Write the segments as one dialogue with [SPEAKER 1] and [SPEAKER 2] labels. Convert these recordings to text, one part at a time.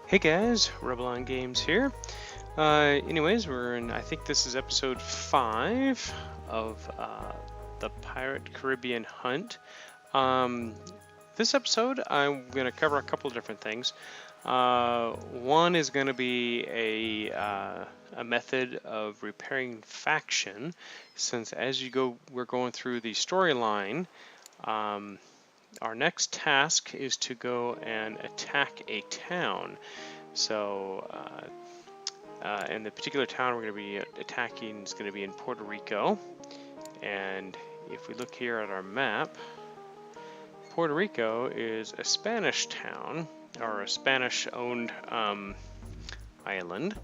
[SPEAKER 1] Hey guys, Rebelon Games here. Anyways, we're in, I think this is episode 5 of the Pirate Caribbean Hunt. This episode, I'm going to cover a couple different things. One is going to be a method of repairing faction, since as you go, we're going through the storyline. Our next task is to go and attack a town. So, and the particular town we're going to be attacking is going to be in Puerto Rico. And if we look here at our map, Puerto Rico is a Spanish town, or a Spanish-owned island.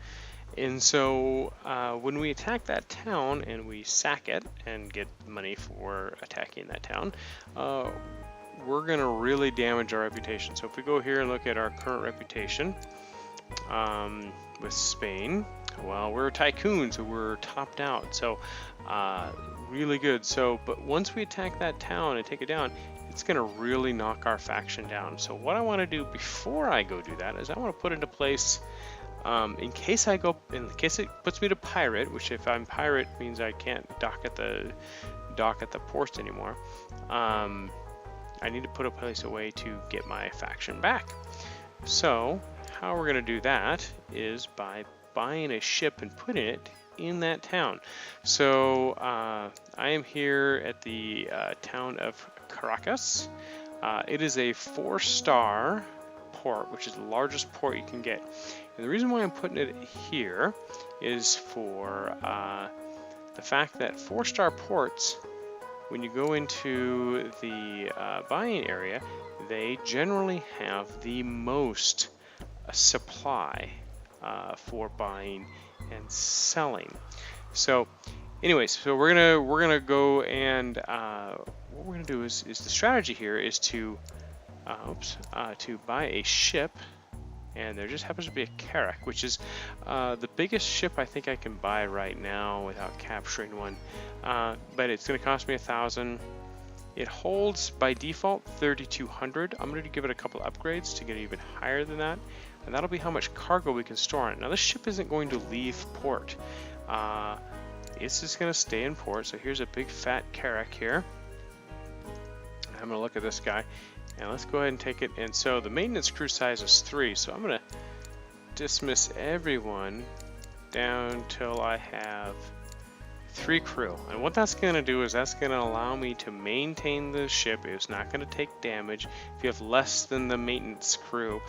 [SPEAKER 1] And so when we attack that town and we sack it and get money for attacking that town, we're going to really damage our reputation. So if we go here and look at our current reputation with Spain, well, we're tycoons, so we're topped out. So really good. So, but once we attack that town and take it down, it's going to really knock our faction down. So what I want to do before I go do that is I want to put into place, in case it puts me to pirate, which if I'm pirate means I can't dock at the port anymore. I need to put in place a way to get my faction back. So how we're going to do that is by buying a ship and putting it in that town. So I am here at the town of Caracas. It is a 4-star port, which is the largest port you can get. And the reason why I'm putting it here is for the fact that 4-star ports, when you go into the buying area, they generally have the most supply for buying and selling. So anyways, so we're gonna go and what we're gonna do is the strategy here is to buy a ship. And there just happens to be a Carrack, which is the biggest ship I think I can buy right now without capturing one. But it's going to cost me 1,000. It holds by default 3,200. I'm going to give it a couple upgrades to get even higher than that, and that'll be how much cargo we can store on it. Now this ship isn't going to leave port. It's just going to stay in port. So here's a big fat Carrack here. I'm going to look at this guy. And let's go ahead and take it. And so the maintenance crew size is 3. So I'm going to dismiss everyone down till I have 3 crew. And what that's going to do is that's going to allow me to maintain the ship. It's not going to take damage. If you have less than the maintenance crew,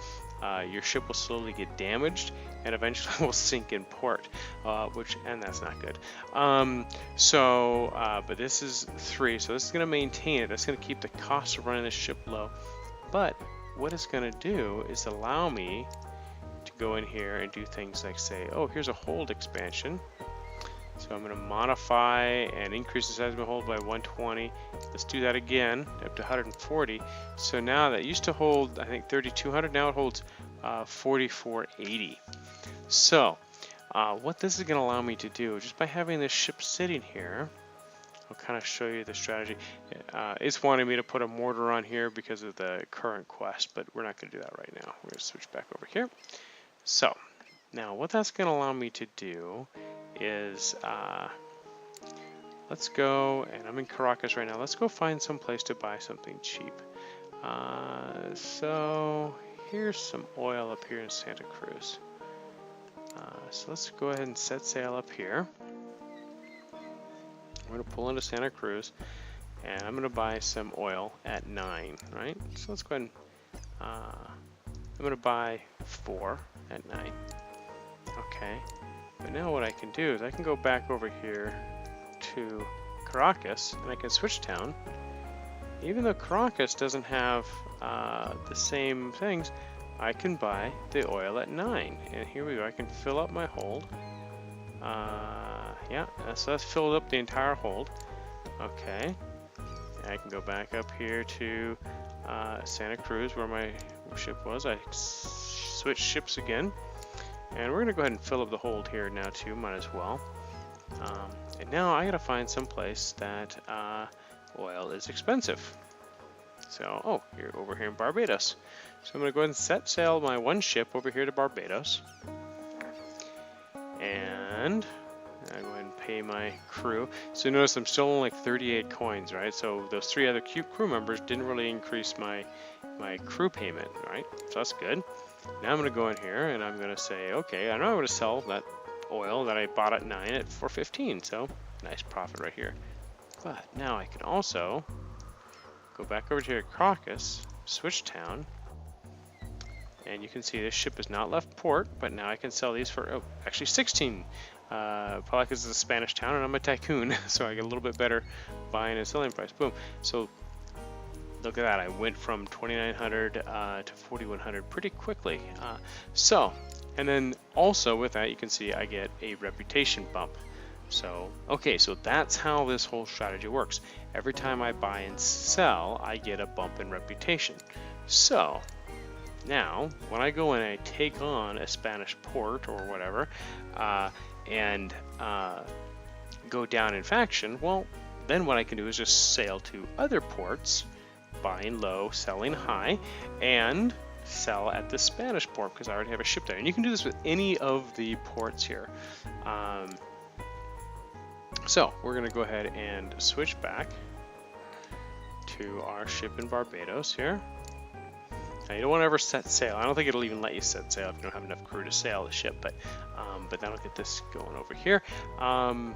[SPEAKER 1] your ship will slowly get damaged and eventually will sink in port, and that's not good. But this is 3, so this is going to maintain it. That's going to keep the cost of running the ship low. But what it's going to do is allow me to go in here and do things like say, oh, here's a hold expansion. So I'm going to modify and increase the size of my hold by 120. Let's do that again, up to 140. So now that used to hold, I think 3,200. Now it holds 4,480. So what this is going to allow me to do, just by having this ship sitting here, I'll kind of show you the strategy. It's wanting me to put a mortar on here because of the current quest, but we're not going to do that right now. We're going to switch back over here. So now what that's going to allow me to do is let's go, and I'm in Caracas right now. Let's go find some place to buy something cheap. So here's some oil up here in Santa Cruz. So let's go ahead and set sail up here. I'm going to pull into Santa Cruz, and I'm going to buy some oil at 9, right? So let's go ahead and I'm going to buy 4 at 9. Okay. But now what I can do is I can go back over here to Caracas, and I can switch town. Even though Caracas doesn't have the same things, I can buy the oil at 9. And here we go. I can fill up my hold. Yeah, so that's filled up the entire hold. Okay. And I can go back up here to Santa Cruz, where my ship was. I switch ships again. And we're going to go ahead and fill up the hold here now too, might as well. And now I got to find some place that oil is expensive. So, oh, you're over here in Barbados. So I'm going to go ahead and set sail my one ship over here to Barbados. And I go ahead and pay my crew. So notice I'm still on like 38 coins, right? So those 3 other crew members didn't really increase my crew payment, right? So that's good. Now I'm going to go in here and I'm going to say, okay, I know I'm going to sell that oil that I bought at 9 at 4.15. So nice profit right here. But now I can also go back over to Crocus, switch town, and you can see this ship has not left port, but now I can sell these for, oh, actually 16. Probably because it's a Spanish town and I'm a tycoon, so I get a little bit better buying and selling price. Boom. So look at that. I went from 2,900 to 4,100 pretty quickly. And then also with that, you can see I get a reputation bump. So, okay, so that's how this whole strategy works. Every time I buy and sell, I get a bump in reputation. So now, when I go and I take on a Spanish port or whatever, and go down in faction, well, then what I can do is just sail to other ports, buying low, selling high, and sell at the Spanish port because I already have a ship there. And you can do this with any of the ports here. So we're going to go ahead and switch back to our ship in Barbados here. Now you don't want to ever set sail. I don't think it'll even let you set sail if you don't have enough crew to sail the ship, but that'll get this going over here. And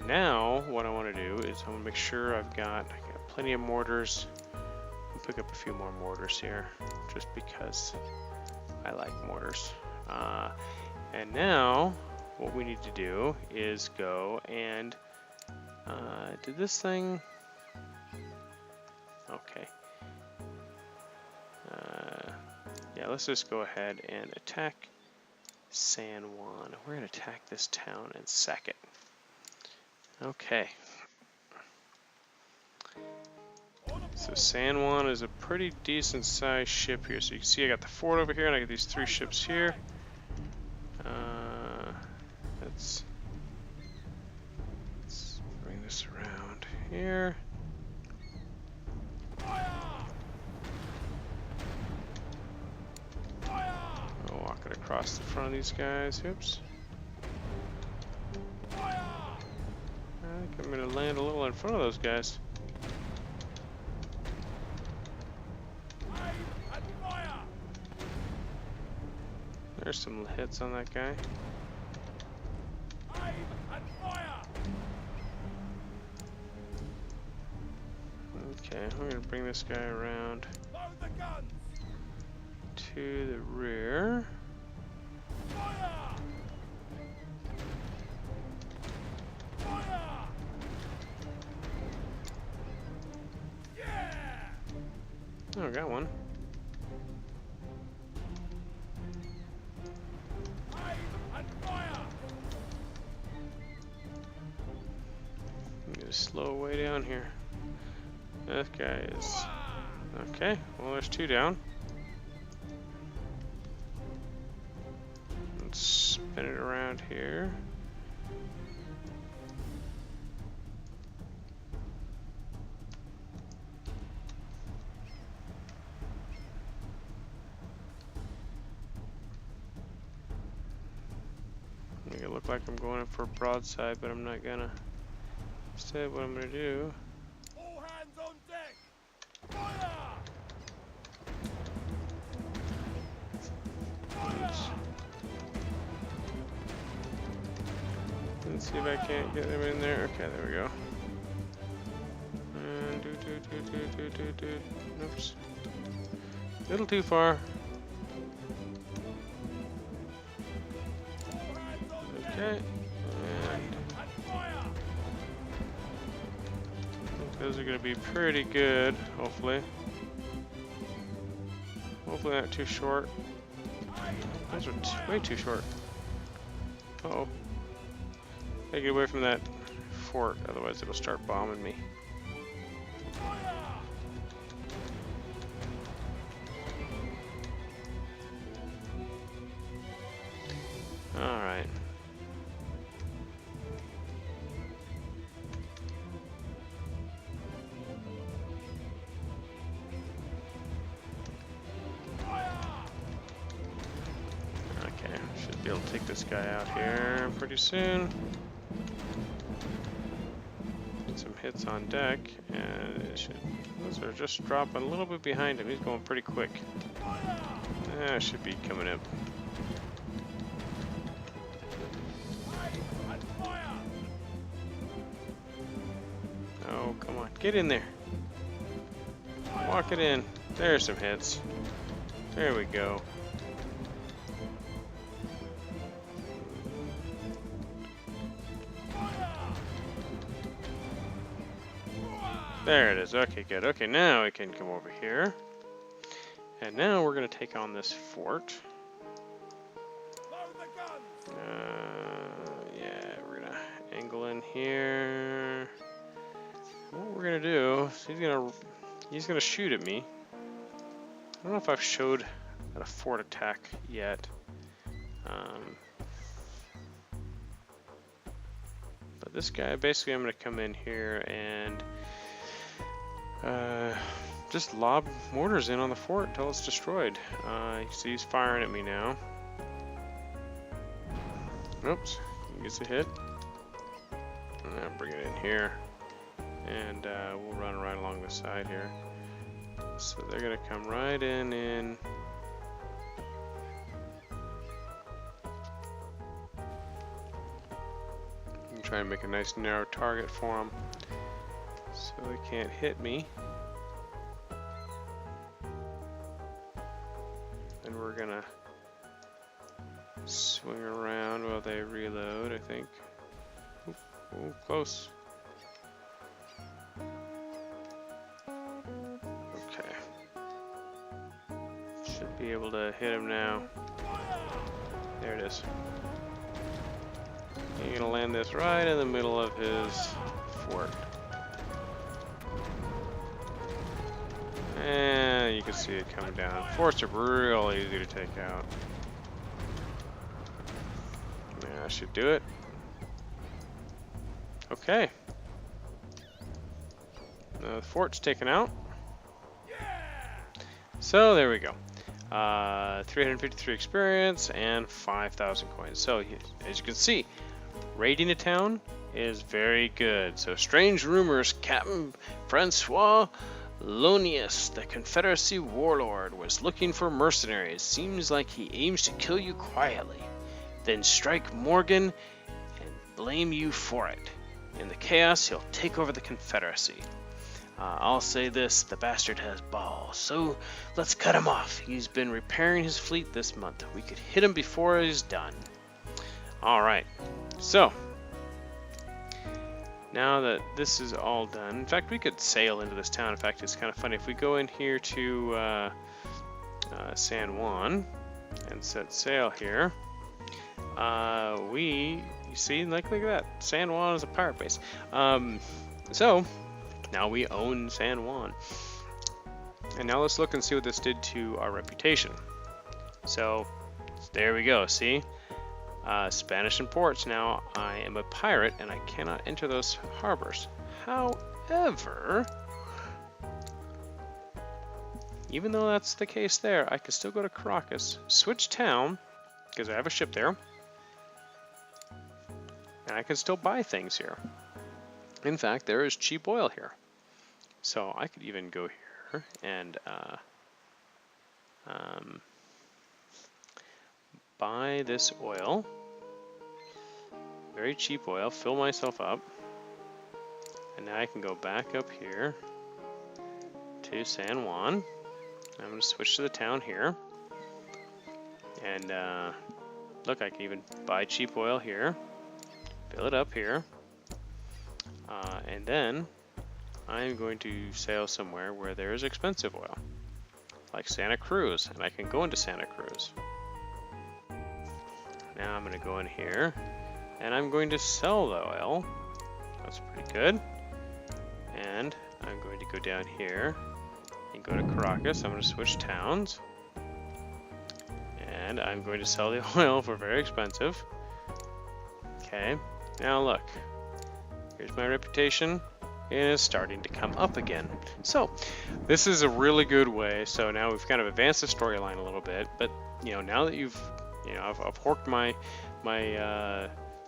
[SPEAKER 1] now what I want to do is I want to make sure I got plenty of mortars. I'll pick up a few more mortars here just because I like mortars. And now what we need to do is go and do this thing. Okay. Yeah, let's just go ahead and attack San Juan. We're going to attack this town and sack it. Okay. So San Juan is a pretty decent sized ship here. So you can see I got the fort over here and I got these 3 ships here. Let's bring this around here. I'll walk it across the front of these guys. Oops. I think I'm going to land a little in front of those guys. There's some hits on that guy. Okay, we're going to bring this guy around to the rear. Oh, I got one. I'm gonna slow way down here. That guy is okay. Well, there's 2 down. Let's spin it around here. Make it look like I'm going in for a broadside, but I'm not gonna. Instead, what I'm gonna do.
[SPEAKER 2] All hands on deck! Fire!
[SPEAKER 1] Let's see if I can't get them in there. Okay, there we go. And oops. A little too far. Okay. And those are going to be pretty good, hopefully. Hopefully not too short. Those are way too short. Uh-oh. Gotta get away from that fort, otherwise it'll start bombing me. Alright. Should be able to take this guy out here pretty soon. Get some hits on deck, and it should, those are just dropping a little bit behind him. He's going pretty quick. Should be coming up. Oh, come on, get in there. Walk it in. There's some hits. There we go. There it is. Okay, good. Okay, now we can come over here. And now we're going to take on this fort. Yeah, we're going to angle in here. What we're going to do is he's going to shoot at me. I don't know if I've showed a fort attack yet. But this guy, basically I'm going to come in here and just lob mortars in on the fort until it's destroyed. You see he's firing at me now. Oops, he gets a hit. And I'll bring it in here. And we'll run right along the side here. So they're gonna come right in. And try and make a nice narrow target for them, so they can't hit me. And we're gonna swing around while they reload, I think. Oh, close. Okay. Should be able to hit him now. There it is. You're gonna land this right in the middle of his fort. And you can see it coming down. Forts are real easy to take out. Yeah, I should do it. Okay. The fort's taken out. So there we go. 353 experience and 5,000 coins. So as you can see, raiding a town is very good. So strange rumors, Captain Francois Lonius, the Confederacy warlord, was looking for mercenaries. Seems like he aims to kill you quietly, then strike Morgan and blame you for it. In the chaos, he'll take over the Confederacy. I'll say this, the bastard has balls, so let's cut him off. He's been repairing his fleet this month. We could hit him before he's done. Alright, so now that this is all done, in fact, we could sail into this town. In fact, it's kind of funny. If we go in here to San Juan and set sail here, you see, look at that. San Juan is a pirate base. So now we own San Juan. And now let's look and see what this did to our reputation. So there we go. See? Spanish imports. Now I am a pirate and I cannot enter those harbors. However, even though that's the case there, I can still go to Caracas, switch town, because I have a ship there, and I can still buy things here. In fact, there is cheap oil here. So I could even go here and buy this oil. Very cheap oil, fill myself up. And now I can go back up here to San Juan. I'm going to switch to the town here. And look, I can even buy cheap oil here. Fill it up here. And then I'm going to sail somewhere where there is expensive oil, like Santa Cruz, and I can go into Santa Cruz. Now I'm going to go in here, and I'm going to sell the oil. That's pretty good. And I'm going to go down here and go to Caracas. I'm going to switch towns, and I'm going to sell the oil for very expensive. Okay, now look. Here's my reputation. It is starting to come up again. So this is a really good way. So now we've kind of advanced the storyline a little bit, but now that you've You know, I've horked my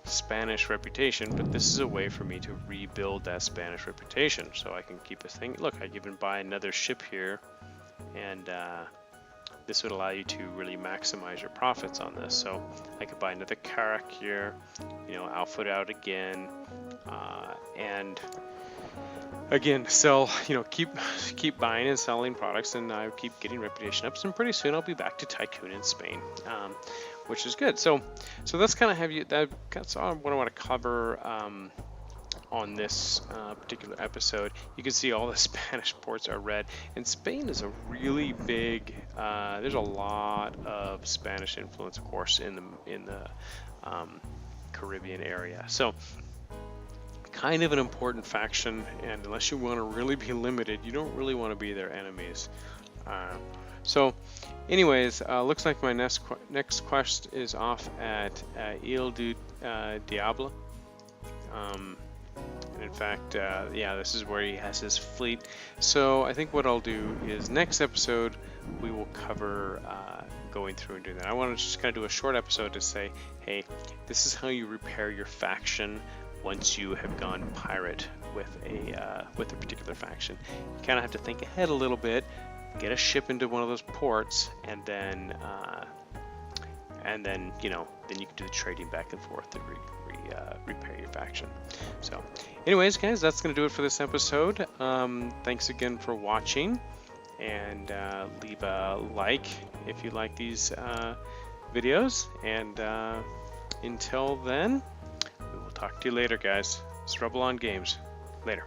[SPEAKER 1] Spanish reputation, but this is a way for me to rebuild that Spanish reputation, so I can keep a thing. Look, I can even buy another ship here, and this would allow you to really maximize your profits on this. So I could buy another Carrack here, you know, outfit out again, and again sell, you know, keep buying and selling products, and I keep getting reputation ups, and pretty soon I'll be back to Tycoon in Spain, which is good. So that's kind of that's all what I want to cover on this particular episode. You can see all the Spanish ports are red, and Spain is a really big, there's a lot of Spanish influence, of course, in the Caribbean area. So kind of an important faction, and unless you want to really be limited, you don't really want to be their enemies. So anyways, looks like my next quest is off at Ile du Diable. And in fact, yeah, this is where he has his fleet. So I think what I'll do is next episode we will cover going through and doing that. I want to just kind of do a short episode to say, hey, this is how you repair your faction once you have gone pirate with a particular faction. You kind of have to think ahead a little bit, get a ship into one of those ports, and then you know, then you can do the trading back and forth to repair your faction. So anyways, guys, that's gonna do it for this episode. Thanks again for watching, and leave a like if you like these videos, and until then, we will talk to you later, guys. It's Rebel on Games. Later.